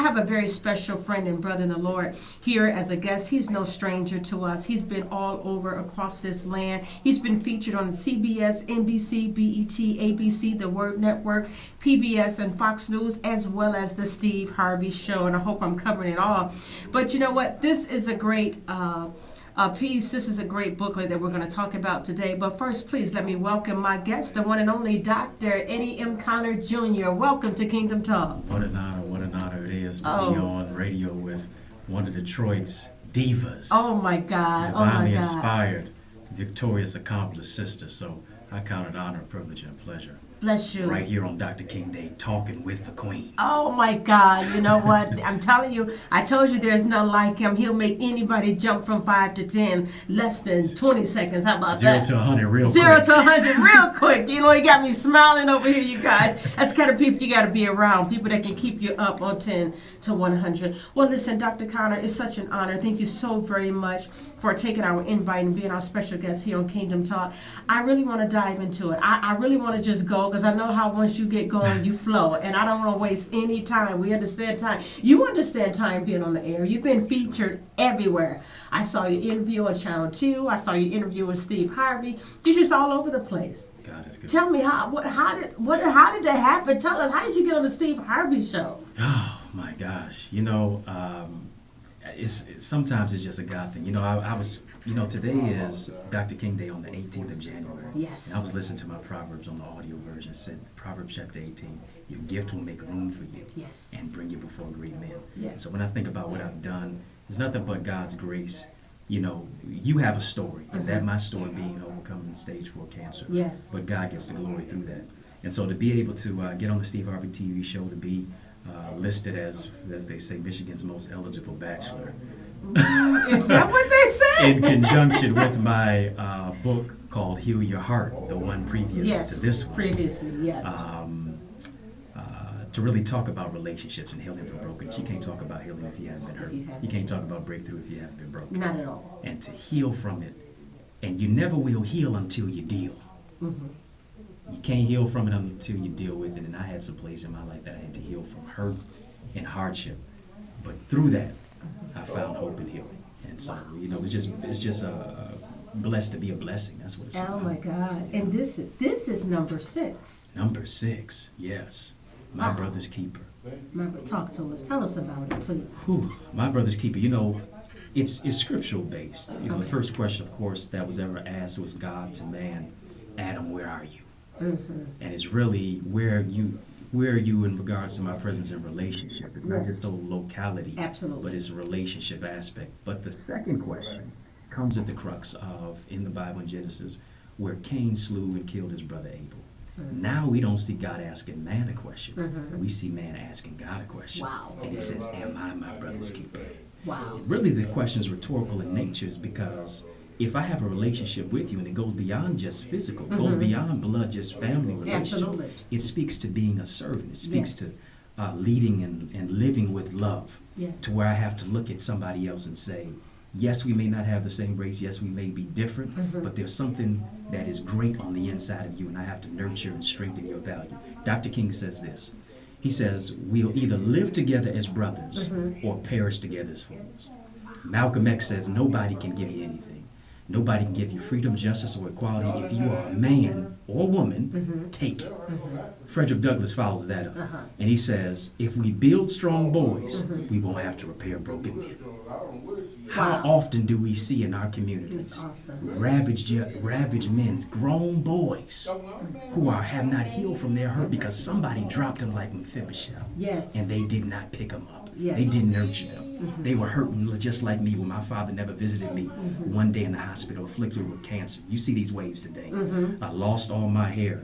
have a very special friend and brother in the Lord here as a guest. He's no stranger to us. He's been all over across this land. He's been featured on CBS, NBC, BET, ABC, The Word Network, PBS, and Fox News, as well as the Steve Harvey Show. And I hope I'm covering it all. But you know what? This is a great piece. This is a great booklet that we're going to talk about today. But first, please let me welcome my guest, the one and only Dr. Eddie M. Connor Jr. Welcome to Kingdom Talk. What an honor it is to be on radio with one of Detroit's divas. Oh my God. Divinely inspired, victorious, accomplished sister. So I count it honor, privilege, and pleasure. Bless you. Right here on Dr. King Day, talking with the Queen. Oh my God. You know what? I'm telling you, I told you there's none like him. He'll make anybody jump from 5 to 10 less than 20 seconds. How about 0 that? to 100 real quick. 0 to 100 real quick. You know, you got me smiling over here, you guys. That's the kind of people you got to be around. People that can keep you up on 10 to 100. Well, listen, Dr. Connor, it's such an honor. Thank you so very much for taking our invite and being our special guest here on Kingdom Talk. I really want to dive into it. I really want to just go because I know how once you get going, you flow. And I don't want to waste any time. We understand time. You understand time being on the air. You've been featured everywhere. I saw your interview on Channel 2. I saw your interview with Steve Harvey. You're just all over the place. God is good. Tell me how did that happen? Tell us, how did you get on the Steve Harvey show? Oh my gosh. You know, sometimes it's just a God thing. You know, I was, you know, today is Dr. King Day on the 18th of January. Yes. And I was listening to my Proverbs on the audio version. It said, Proverbs chapter 18, your gift will make room for you. Yes. And bring you before great men. Yes. So when I think about what I've done, it's nothing but God's grace. You know, you have a story. And that my story being overcoming stage 4 cancer. Yes. But God gets the glory through that. And so to be able to get on the Steve Harvey TV show, to be listed as they say, Michigan's most eligible bachelor. Is that what they say? In conjunction with my book called Heal Your Heart, the one previous to this one. Previously, yes. To really talk about relationships and healing from brokenness. You can't talk about healing if you haven't been hurt. You can't talk about breakthrough if you haven't been broken. Not at all. And to heal from it. And you never will heal until you deal. Mm-hmm. You can't heal from it until you deal with it. And I had some places in my life that I had to heal from hurt and hardship. But through that, I found hope and healing. And so, you know, it's just blessed to be a blessing. That's what it's about. Oh my God. And this is number 6. Number 6, yes. My brother's keeper. Talk to us. Tell us about it, please. Whew, my brother's keeper. You know, it's scriptural based. You know, the first question, of course, that was ever asked was God to man, Adam, where are you? Mm-hmm. And it's really where are you in regards to my presence in relationship. It's not just so locality, absolutely, but it's a relationship aspect. But the second question comes at the crux of in the Bible in Genesis, where Cain slew and killed his brother Abel. Mm-hmm. Now we don't see God asking man a question. Mm-hmm. We see man asking God a question. Wow. And he says, am I my brother's keeper? Wow. Really, the question is rhetorical in nature because if I have a relationship with you and it goes beyond just physical, goes beyond blood, just family relationship, absolutely, it speaks to being a servant. It speaks to leading and living with love, to where I have to look at somebody else and say, yes, we may not have the same race. Yes, we may be different, but there's something that is great on the inside of you, and I have to nurture and strengthen your value. Dr. King says this. He says, we'll either live together as brothers or perish together as fools. Malcolm X says, nobody can give you anything. Nobody can give you freedom, justice, or equality. If you are a man or woman, take it. Frederick Douglass follows that up. And he says, if we build strong boys, we won't have to repair broken men. How often do we see in our communities ravaged men, grown boys, who have not healed from their hurt because somebody dropped them like Mephibosheth, and they did not pick them up. They didn't nurture them. They were hurting just like me when my father never visited me one day in the hospital afflicted with cancer. You see these waves today. I lost all my hair,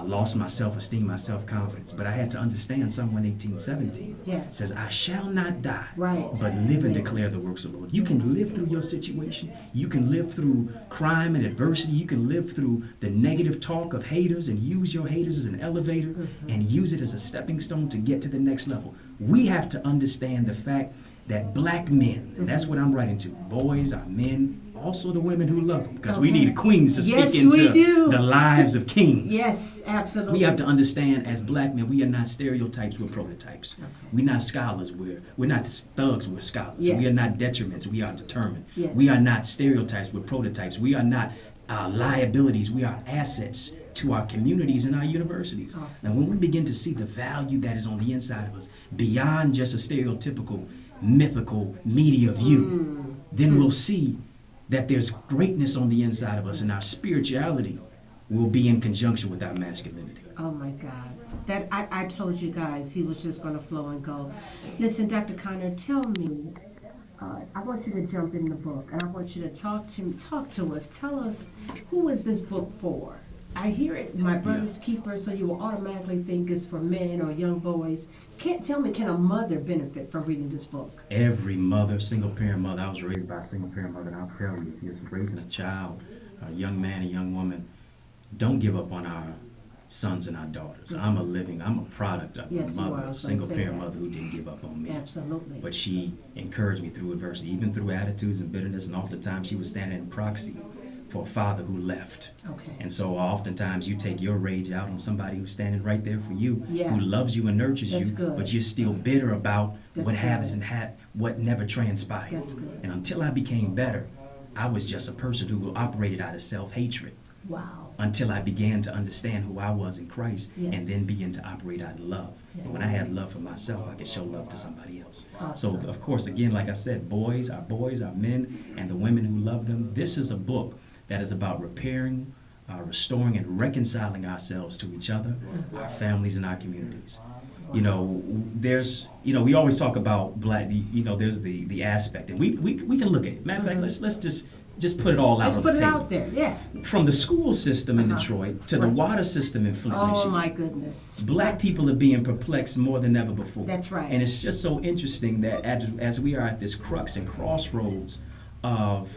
lost my self-esteem, my self-confidence. But I had to understand Psalm 118:17 says, I shall not die, but live and declare the works of the Lord. You can live through your situation. You can live through crime and adversity. You can live through the negative talk of haters and use your haters as an elevator and use it as a stepping stone to get to the next level. we have to understand the fact that black men, and that's what I'm writing to, boys, our men, also the women who love them, because we need queens to speak into the lives of kings. Yes, absolutely. We have to understand, as black men, we are not stereotypes, we're prototypes. Okay. We're not scholars, we're not thugs, we're scholars. Yes. We are not detriments, we are determined. Yes. We are not stereotypes, we're prototypes. We are not liabilities, we are assets to our communities and our universities. Awesome. And when we begin to see the value that is on the inside of us, beyond just a stereotypical, mythical media view, then we'll see that there's greatness on the inside of us, and our spirituality will be in conjunction with our masculinity. Oh my God. That I told you guys he was just going to flow and go. Listen, Dr. Connor, tell me, I want you to jump in the book, and I want you to talk to us. Tell us, who is this book for? I hear it, my brother's keeper, so you will automatically think it's for men or young boys. Tell me, can a mother benefit from reading this book? Every mother, single parent mother, I was raised by a single parent mother, and I'll tell you, if you're raising a child, a young man, a young woman, don't give up on our sons and our daughters. I'm a product of a mother, a single parent mother who didn't give up on me. Absolutely. But she encouraged me through adversity, even through attitudes and bitterness, and oftentimes she was standing in proxy for a father who left. Okay. And so oftentimes you take your rage out on somebody who's standing right there for you, who loves you and nurtures you, but you're still bitter about what happens and what never transpired. That's good. And until I became better, I was just a person who operated out of self-hatred. Wow. Until I began to understand who I was in Christ, and then begin to operate out of love. And when I had love for myself, I could show love to somebody else. Awesome. So, of course, again, like I said, boys, our men, and the women who love them, this is a book that is about repairing, restoring, and reconciling ourselves to each other, our families, and our communities. We always talk about black, there's the aspect, and we can look at it. Matter of fact, let's just put it all out on the table. Just put it out there, yeah. From the school system in Detroit to the water system in Flint, Michigan. Oh, my goodness. Black people are being perplexed more than ever before. That's right. And it's just so interesting that as we are at this crux and crossroads of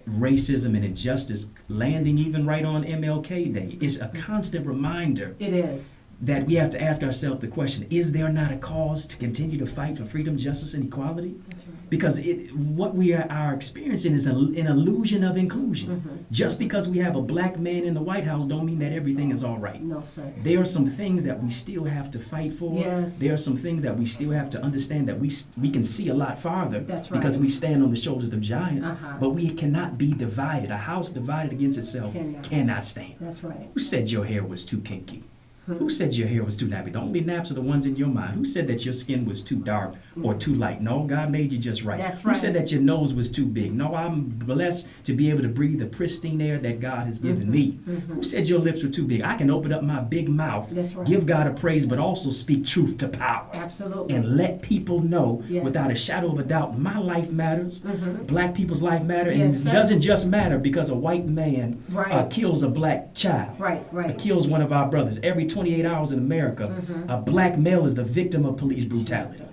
racism and injustice landing even right on MLK Day, it's a constant reminder. It is. That we have to ask ourselves the question, is there not a cause to continue to fight for freedom, justice, and equality? That's right. Because what we are experiencing is an illusion of inclusion. Just because we have a black man in the White House don't mean that everything is all right. No, sir. There are some things that we still have to fight for. Yes. There are some things that we still have to understand that we can see a lot farther. That's right. Because we stand on the shoulders of giants. But we cannot be divided. A house divided against itself cannot stand. That's right. Who said your hair was too kinky? Who said your hair was too nappy? The only naps are the ones in your mind. Who said that your skin was too dark or too light? No, God made you just right. That's right. Who said that your nose was too big? No, I'm blessed to be able to breathe the pristine air that God has given me. Who said your lips were too big? I can open up my big mouth, give God a praise, but also speak truth to power. Absolutely. And let people know without a shadow of a doubt, my life matters. Black people's life matter. And it doesn't just matter because a white man kills a black child. Kills one of our brothers. Every 28 hours in America, a black male is the victim of police brutality.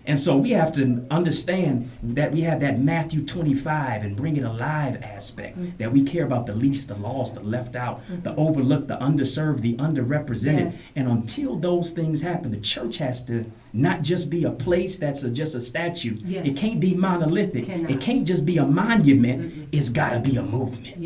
And so we have to understand that we have that Matthew 25 and bring it alive aspect, that we care about the least, the lost, the left out, the overlooked, the underserved, the underrepresented. And until those things happen, the church has to not just be a place that's just a statue. It can't be monolithic. It can't just be a monument. It's got to be a movement.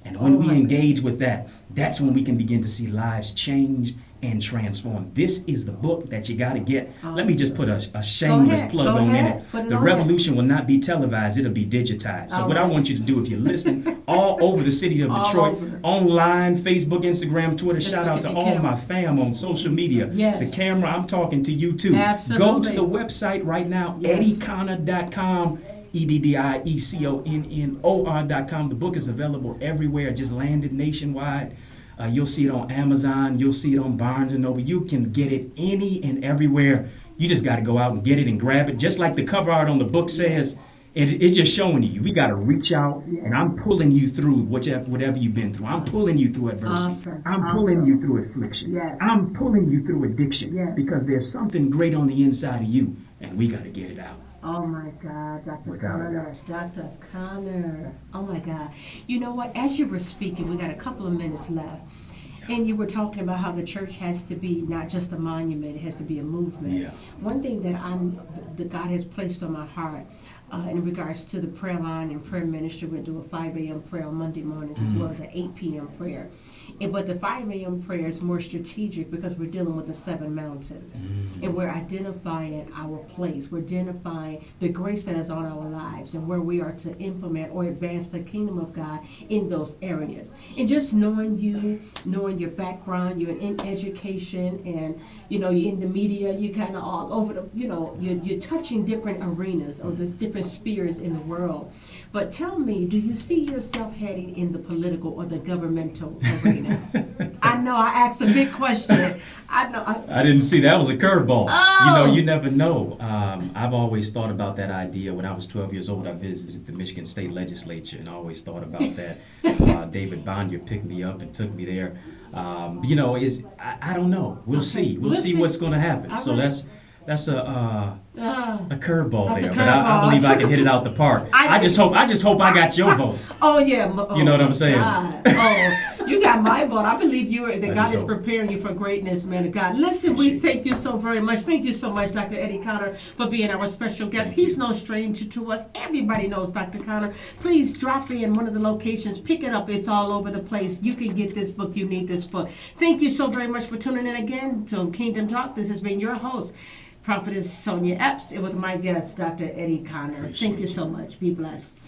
And when we engage with that, that's when we can begin to see lives changed and transformed. This is the book that you got to get. Awesome. Let me just put a shameless plug on in it. The revolution will not be televised, it'll be digitized. So what I want you to do, if you're listening all over the city of Detroit, online, Facebook, Instagram, Twitter, just shout out to all my fam on social media. The camera, I'm talking to you too. Go to the website right now, eddieconnor.com. EDDIECONNOR.com. The book is available everywhere. It just landed nationwide. You'll see it on Amazon. You'll see it on Barnes & Noble. You can get it any and everywhere. You just got to go out and get it and grab it. Just like the cover art on the book says, it's just showing you. We got to reach out, and I'm pulling you through whatever you've been through. I'm pulling you through adversity. I'm pulling you through affliction. I'm pulling you through addiction because there's something great on the inside of you, and we got to get it out. Oh my God, Dr. Connor. Dr. Connor. Oh my God. You know what? As you were speaking, we got a couple of minutes left. And you were talking about how the church has to be not just a monument, it has to be a movement. Yeah. One thing that God has placed on my heart in regards to the prayer line and prayer ministry, we do a 5 a.m. prayer on Monday mornings as well as an 8 p.m. prayer. But the 5 a.m. prayer is more strategic because we're dealing with the 7 mountains. And we're identifying our place. We're identifying the grace that is on our lives and where we are to implement or advance the kingdom of God in those areas. And just knowing you, knowing your background, you're in education and, you're in the media, you're kind of all over the, you're touching different arenas or there's different spheres in the world. But tell me, do you see yourself heading in the political or the governmental arena? I know I asked a big question. I didn't see that was a curveball. Oh. You never know. I've always thought about that idea. When I was 12 years old, I visited the Michigan State Legislature and I always thought about that. David Bondier picked me up and took me there. I don't know. We'll see. We'll see what's going to happen. So that's a curveball there, but I believe I can hit it out the park. I just hope I got your vote. Oh yeah, you know what I'm saying? You got my vote. I believe that God is preparing you for greatness, man of God. Listen, we thank you so very much. Thank you so much, Dr. Eddie Connor, for being our special guest. He's no stranger to us. Everybody knows Dr. Connor. Please drop in one of the locations. Pick it up. It's all over the place. You can get this book. You need this book. Thank you so very much for tuning in again to Kingdom Talk. This has been your host, Prophetess Sonia Epps, and with my guest, Dr. Eddie Connor. Thank you so much. Be blessed.